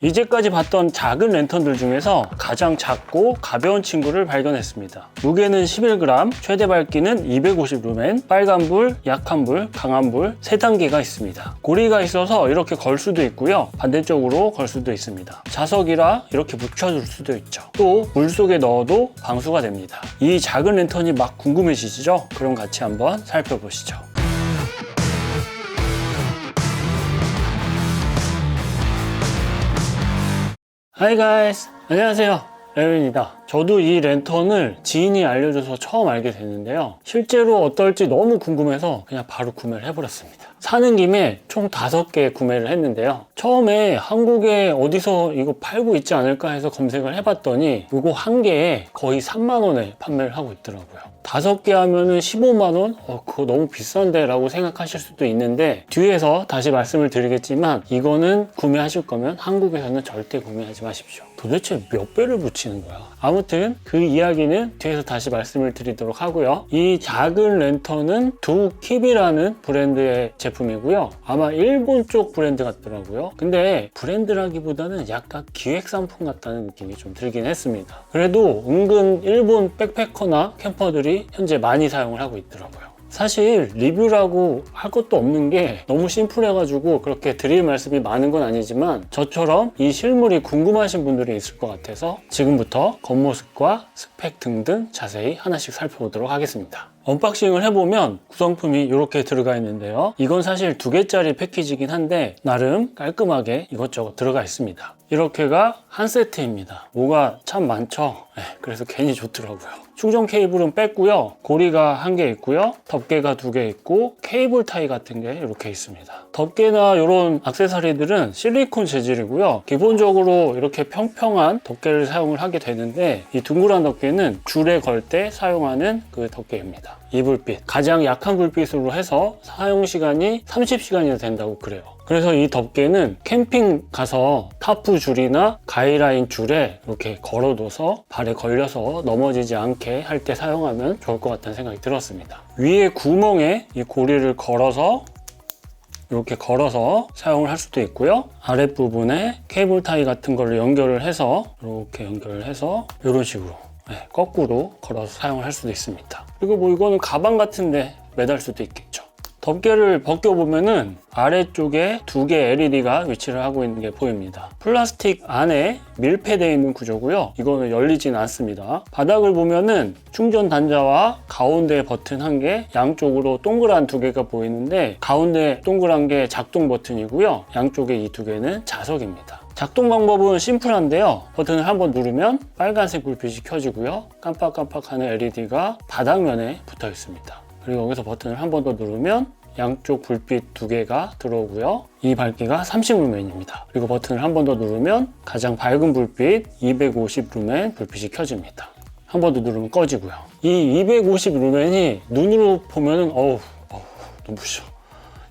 이제까지 봤던 작은 랜턴들 중에서 가장 작고 가벼운 친구를 발견했습니다. 무게는 11g, 최대 밝기는 250루멘, 빨간불, 약한불, 강한불 3단계가 있습니다. 고리가 있어서 이렇게 걸 수도 있고요. 반대쪽으로 걸 수도 있습니다. 자석이라 이렇게 묻혀줄 수도 있죠. 또 물속에 넣어도 방수가 됩니다. 이 작은 랜턴이 막 궁금해지시죠? 그럼 같이 한번 살펴보시죠. Hi guys! 안녕하세요. 레오입니다. 저도 이 랜턴을 지인이 알려줘서 처음 알게 됐는데요. 실제로 어떨지 너무 궁금해서 그냥 바로 구매를 해버렸습니다. 사는 김에 총 5개 구매를 했는데요. 처음에 한국에 어디서 이거 팔고 있지 않을까 해서 검색을 해봤더니 이거 한 개에 거의 3만 원에 판매를 하고 있더라고요. 5개 하면은 15만 원? 그거 너무 비싼데 라고 생각하실 수도 있는데 뒤에서 다시 말씀을 드리겠지만 이거는 구매하실 거면 한국에서는 절대 구매하지 마십시오. 도대체 몇 배를 붙이는 거야? 아무튼 그 이야기는 뒤에서 다시 말씀을 드리도록 하고요. 이 작은 랜턴은 두킵이라는 브랜드의 제품이고요. 아마 일본 쪽 브랜드 같더라고요. 근데 브랜드라기보다는 약간 기획상품 같다는 느낌이 좀 들긴 했습니다. 그래도 은근 일본 백패커나 캠퍼들이 현재 많이 사용을 하고 있더라고요. 사실 리뷰라고 할 것도 없는 게 너무 심플해가지고 그렇게 드릴 말씀이 많은 건 아니지만 저처럼 이 실물이 궁금하신 분들이 있을 것 같아서 지금부터 겉모습과 스펙 등등 자세히 하나씩 살펴보도록 하겠습니다. 언박싱을 해보면 구성품이 이렇게 들어가 있는데요. 이건 사실 2개짜리 패키지긴 한데 나름 깔끔하게 이것저것 들어가 있습니다. 이렇게가 한 세트입니다. 뭐가 참 많죠? 그래서 괜히 좋더라고요. 충전 케이블은 뺐고요. 고리가 1개 있고요. 덮개가 2개 있고 케이블 타이 같은 게 이렇게 있습니다. 덮개나 이런 액세서리들은 실리콘 재질이고요. 기본적으로 이렇게 평평한 덮개를 사용을 하게 되는데 이 둥그란 덮개는 줄에 걸 때 사용하는 그 덮개입니다. 이 불빛, 가장 약한 불빛으로 해서 사용 시간이 30시간이나 된다고 그래요. 그래서 이 덮개는 캠핑 가서 타프 줄이나 가이라인 줄에 이렇게 걸어둬서 발에 걸려서 넘어지지 않게 할 때 사용하면 좋을 것 같다는 생각이 들었습니다. 위에 구멍에 이 고리를 걸어서 이렇게 걸어서 사용을 할 수도 있고요. 아랫부분에 케이블 타이 같은 걸로 연결을 해서 이렇게 연결을 해서 이런 식으로 거꾸로 걸어서 사용을 할 수도 있습니다. 그리고 뭐 이거는 가방 같은데 매달 수도 있겠죠. 덮개를 벗겨보면은 아래쪽에 2개 LED가 위치를 하고 있는 게 보입니다. 플라스틱 안에 밀폐되어 있는 구조고요. 이거는 열리진 않습니다. 바닥을 보면은 충전 단자와 가운데 버튼 1개, 양쪽으로 동그란 2개가 보이는데 가운데 동그란 게 작동 버튼이고요. 양쪽에 이 2개는 자석입니다. 작동 방법은 심플한데요. 버튼을 한번 누르면 빨간색 불빛이 켜지고요. 깜빡깜빡하는 LED가 바닥면에 붙어 있습니다. 그리고 여기서 버튼을 한 번 더 누르면 양쪽 불빛 2개가 들어오고요. 이 밝기가 30루멘입니다. 그리고 버튼을 한 번 더 누르면 가장 밝은 불빛 250루멘 불빛이 켜집니다. 한 번 더 누르면 꺼지고요. 이 250루멘이 눈으로 보면은 눈부셔.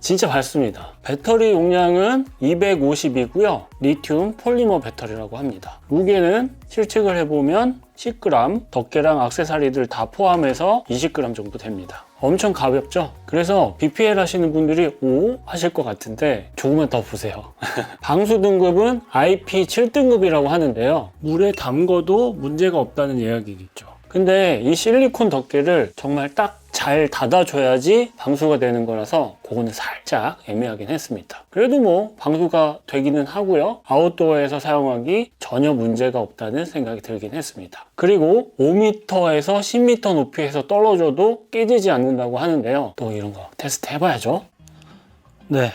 진짜 밝습니다. 배터리 용량은 250이고요. 리튬 폴리머 배터리라고 합니다. 무게는 실측을 해보면 10g, 덮개랑 액세서리들 다 포함해서 20g 정도 됩니다. 엄청 가볍죠? 그래서 BPL 하시는 분들이 오? 하실 것 같은데 조금만 더 보세요. 방수 등급은 IP 7등급이라고 하는데요. 물에 담궈도 문제가 없다는 이야기겠죠. 근데 이 실리콘 덮개를 정말 딱 잘 닫아줘야지 방수가 되는 거라서 그거는 살짝 애매하긴 했습니다. 그래도 뭐 방수가 되기는 하고요. 아웃도어에서 사용하기 전혀 문제가 없다는 생각이 들긴 했습니다. 그리고 5m에서 10m 높이에서 떨어져도 깨지지 않는다고 하는데요. 또 이런 거 테스트 해봐야죠. 네,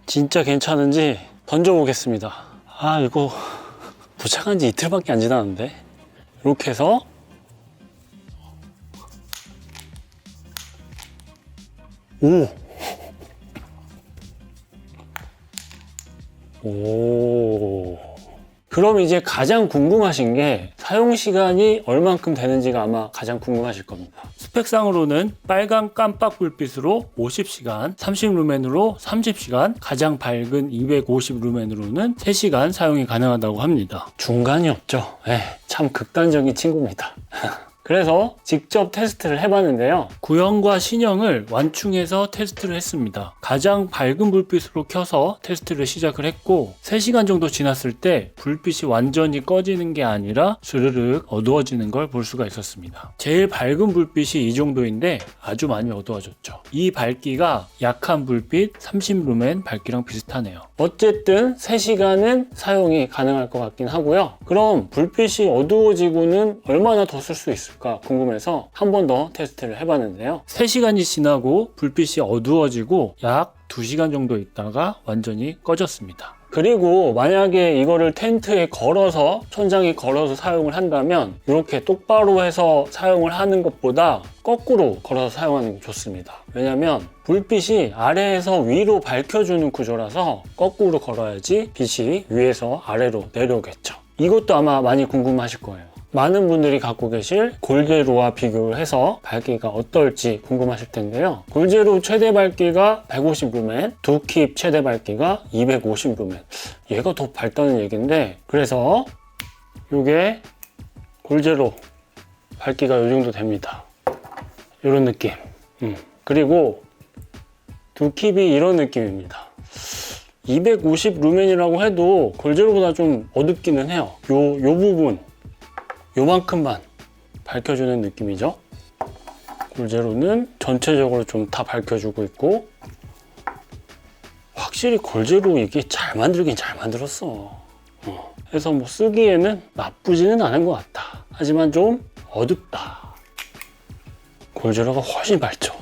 진짜 괜찮은지 던져보겠습니다. 이거 도착한 지 이틀밖에 안 지났는데 이렇게 해서 오. 그럼 이제 가장 궁금하신 게 사용 시간이 얼만큼 되는지가 아마 가장 궁금하실 겁니다. 스펙상으로는 빨간 깜빡 불빛으로 50시간, 30루멘으로 30시간, 가장 밝은 250루멘으로는 3시간 사용이 가능하다고 합니다. 중간이 없죠. 참 극단적인 친구입니다. 그래서 직접 테스트를 해봤는데요. 구형과 신형을 완충해서 테스트를 했습니다. 가장 밝은 불빛으로 켜서 테스트를 시작을 했고 3시간 정도 지났을 때 불빛이 완전히 꺼지는 게 아니라 스르륵 어두워지는 걸 볼 수가 있었습니다. 제일 밝은 불빛이 이 정도인데 아주 많이 어두워졌죠. 이 밝기가 약한 불빛 30루멘 밝기랑 비슷하네요. 어쨌든 3시간은 사용이 가능할 것 같긴 하고요. 그럼 불빛이 어두워지고는 얼마나 더 쓸 수 있을까 궁금해서 한 번 더 테스트를 해봤는데요. 3시간이 지나고 불빛이 어두워지고 약 2시간 정도 있다가 완전히 꺼졌습니다. 그리고 만약에 이거를 텐트에 걸어서 천장에 걸어서 사용을 한다면 이렇게 똑바로 해서 사용을 하는 것보다 거꾸로 걸어서 사용하는 게 좋습니다. 왜냐면 불빛이 아래에서 위로 밝혀주는 구조라서 거꾸로 걸어야지 빛이 위에서 아래로 내려오겠죠. 이것도 아마 많이 궁금하실 거예요. 많은 분들이 갖고 계실 골제로와 비교를 해서 밝기가 어떨지 궁금하실 텐데요. 골제로 최대 밝기가 150루멘, 두킵 최대 밝기가 250루멘. 얘가 더 밝다는 얘기인데, 그래서 이게 골제로 밝기가 이 정도 됩니다. 이런 느낌. 그리고 두킵이 이런 느낌입니다. 250루멘이라고 해도 골제로보다 좀 어둡기는 해요. 요 부분 요만큼만 밝혀주는 느낌이죠. 골제로는 전체적으로 좀 다 밝혀주고 있고, 확실히 골제로 이게 잘 만들긴 잘 만들었어. 그래서 뭐 쓰기에는 나쁘지는 않은 것 같다. 하지만 좀 어둡다. 골제로가 훨씬 밝죠.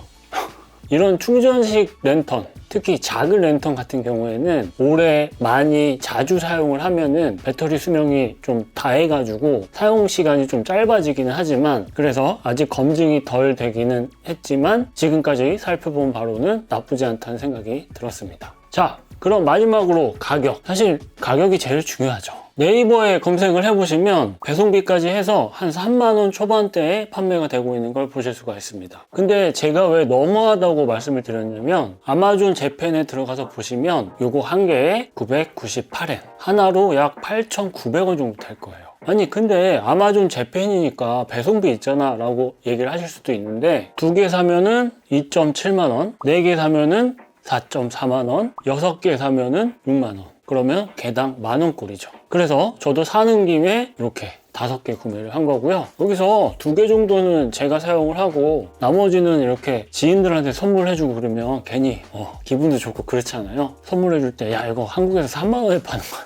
이런 충전식 랜턴, 특히 작은 랜턴 같은 경우에는 오래 많이 자주 사용을 하면은 배터리 수명이 좀 다해가지고 사용 시간이 좀 짧아지기는 하지만, 그래서 아직 검증이 덜 되기는 했지만 지금까지 살펴본 바로는 나쁘지 않다는 생각이 들었습니다. 자, 그럼 마지막으로 가격. 사실 가격이 제일 중요하죠. 네이버에 검색을 해보시면 배송비까지 해서 한 3만원 초반대에 판매가 되고 있는 걸 보실 수가 있습니다. 근데 제가 왜 너무하다고 말씀을 드렸냐면, 아마존 재팬에 들어가서 보시면 요거 한 개에 998엔, 하나로 약 8,900원 정도 될 거예요. 아니 근데 아마존 재팬이니까 배송비 있잖아 라고 얘기를 하실 수도 있는데, 2개 사면은 2.7만원, 4개 사면은 4.4만원, 6개 사면은 6만원. 그러면 개당 만원꼴이죠. 그래서 저도 사는 김에 이렇게 5개 구매를 한 거고요. 여기서 2개 정도는 제가 사용을 하고 나머지는 이렇게 지인들한테 선물해주고 그러면 괜히 기분도 좋고 그렇잖아요. 선물해줄 때 야 이거 한국에서 3만원에 파는 거야.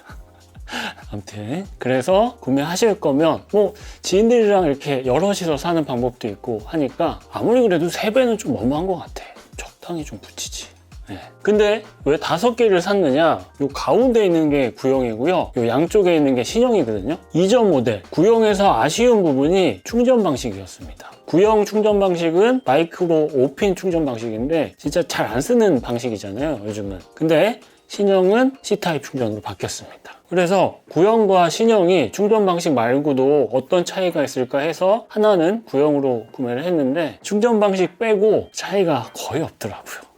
아무튼 그래서 구매하실 거면 뭐 지인들이랑 이렇게 여럿이서 사는 방법도 있고 하니까 아무리 그래도 3배는 좀 너무한 것 같아. 적당히 좀 붙이지. 네. 근데 왜 5개를 샀느냐? 요 가운데 있는 게 구형이고요. 요 양쪽에 있는 게 신형이거든요. 이전 모델 구형에서 아쉬운 부분이 충전 방식이었습니다. 구형 충전 방식은 마이크로 5핀 충전 방식인데 진짜 잘 안 쓰는 방식이잖아요, 요즘은. 근데 신형은 C타입 충전으로 바뀌었습니다. 그래서 구형과 신형이 충전 방식 말고도 어떤 차이가 있을까 해서 하나는 구형으로 구매를 했는데 충전 방식 빼고 차이가 거의 없더라고요.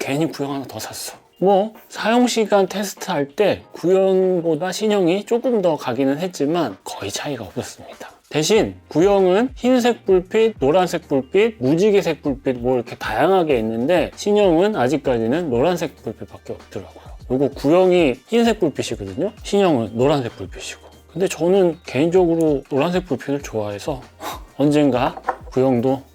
괜히 구형 하나 더 샀어. 뭐 사용시간 테스트할 때 구형보다 신형이 조금 더 가기는 했지만 거의 차이가 없었습니다. 대신 구형은 흰색 불빛, 노란색 불빛, 무지개색 불빛 뭐 이렇게 다양하게 있는데 신형은 아직까지는 노란색 불빛밖에 없더라고요. 요거 구형이 흰색 불빛이거든요. 신형은 노란색 불빛이고. 근데 저는 개인적으로 노란색 불빛을 좋아해서 언젠가 구형도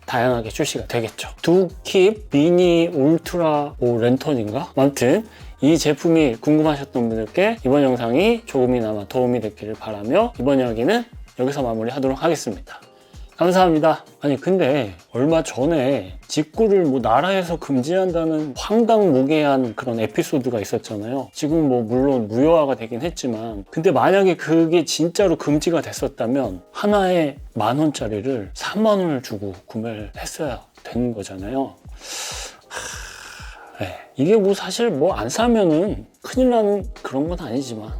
다양하게 출시가 되겠죠. 두킵 미니 울트라 랜턴인가? 아무튼 이 제품이 궁금하셨던 분들께 이번 영상이 조금이나마 도움이 됐기를 바라며 이번 이야기는 여기서 마무리하도록 하겠습니다. 감사합니다. 아니 근데 얼마 전에 직구를 뭐 나라에서 금지한다는 황당무계한 그런 에피소드가 있었잖아요. 지금 뭐 물론 무효화가 되긴 했지만, 근데 만약에 그게 진짜로 금지가 됐었다면 하나에 10,000원짜리를 30,000원을 주고 구매를 했어야 되는 거잖아요. 이게 뭐 사실 뭐 안 사면은 큰일 나는 그런 건 아니지만